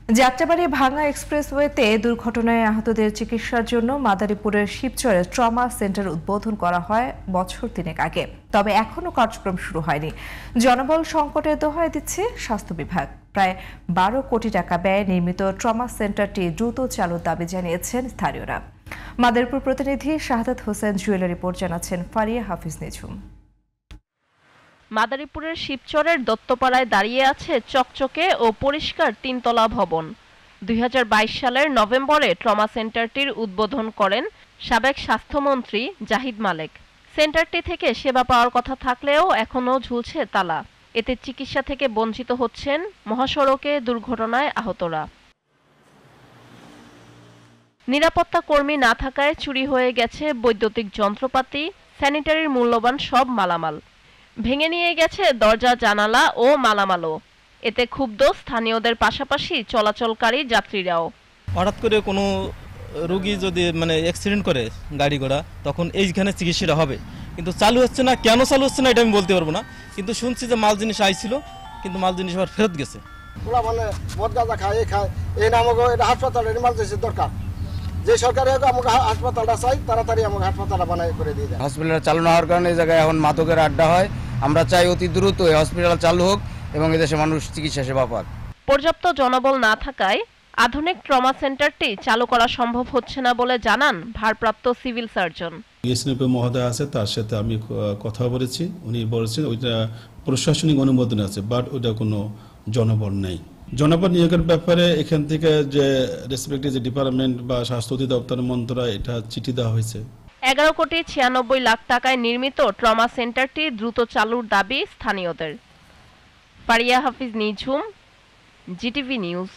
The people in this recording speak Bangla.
যাত্রাবাড়ী ভাঙ্গা এক্সপ্রেসওয়েতে দুর্ঘটনায় আহতদের চিকিৎসার জন্য মাদারীপুরের শিবচরে ট্রমা সেন্টার উদ্বোধন করা হয় বছর তিনেক আগে, তবে এখনো কার্যক্রম শুরু হয়নি। জনবল সংকটের দোহাই দিচ্ছে স্বাস্থ্য বিভাগ। প্রায় 12 কোটি টাকা ব্যয়ে নির্মিত ট্রমা সেন্টারটি দ্রুত চালুর দাবি জানিয়েছেন স্থানীয়রা। মাদারীপুর প্রতিনিধি শাহাদাত হোসেন জুয়েলের রিপোর্ট জানাচ্ছেন ফারিয়া হাফিজ নিঝুম। মাদারীপুরের শিবচরের দত্তপাড়ায় দাঁড়িয়ে আছে চকচকে ও পরিষ্কার তিনতলা ভবন। 2022 সালের নভেম্বরে ট্রমা সেন্টারটির উদ্বোধন করেন সাবেক স্বাস্থ্যমন্ত্রী জাহিদ মালেক। সেন্টারটি থেকে সেবা পাওয়ার কথা থাকলেও এখনও ঝুলছে তালা। এতে চিকিৎসা থেকে বঞ্চিত হচ্ছেন মহাসড়কে দুর্ঘটনায় আহতরা। নিরাপত্তা কর্মী না থাকায় চুরি হয়ে গেছে বৈদ্যুতিক যন্ত্রপাতি, স্যানিটারির মূল্যবান সব মালামাল। ভেঙে নিয়ে গেছে দরজা, জানালা ও মালামালও। এতে ক্ষুব্ধ স্থানীয়দের পাশাপাশি চলাচলকারী যাত্রীরাও। হঠাৎ করে কোনো রোগী যদি অ্যাক্সিডেন্ট করে গাড়ি ঘোড়া, তখন এইখানে চিকিৎসাটা হবে, কিন্তু চালু হচ্ছে না। কেন চালু হচ্ছে না এটা আমি বলতে পারবো না, কিন্তু শুনছি যে মাল জিনিস আইছিল, কিন্তু মাল জিনিস আবার ফেরত গেছে। ওরা মদ গাঁজা খায় এই নামক এটা হাসপাতালের ইমার্জেন্সি দরকার। যে সরকারি আমাকে হাসপাতালটা চাই, তাড়াতাড়ি আমাকে হাসপাতালটা বানাই করে দিয়ে দেয়। হসপিটাল চালু না হওয়ার কারণে এই জায়গায় এখন মাদকের আড্ডা হয়। আমরা চাই অতি দ্রুত এই হসপিটাল চালু হোক এবং এদেশে মানুষ চিকিৎসা সেবা পাক। পর্যাপ্ত জনবল না থাকায় আধুনিক ট্রমা সেন্টারটি চালু করা সম্ভব হচ্ছে না বলে জানান ভারপ্রাপ্ত সিভিল সার্জন। এসএনপি মহোদয় আছে, তার সাথে আমি কথা বলেছি। উনি বলেছেন ওইটা প্রশাসনিক অনুমোদন আছে, বাট ওইটা কোনো জনবল নেই। জনবল নিয়োগের ব্যাপারে এখান থেকে যে রেসপেক্টিভ যে ডিপার্টমেন্ট বা স্বাস্থ্য অধিদপ্তর মন্ত্রণালয় এটা চিঠি দেওয়া হয়েছে। 11 কোটি 96 লাখ টাকায় নির্মিত ট্রমা সেন্টারটি দ্রুত চালুর দাবি স্থানীয়দের। ফারিয়া হাফিজ নিঝুম, জিটিভি নিউজ।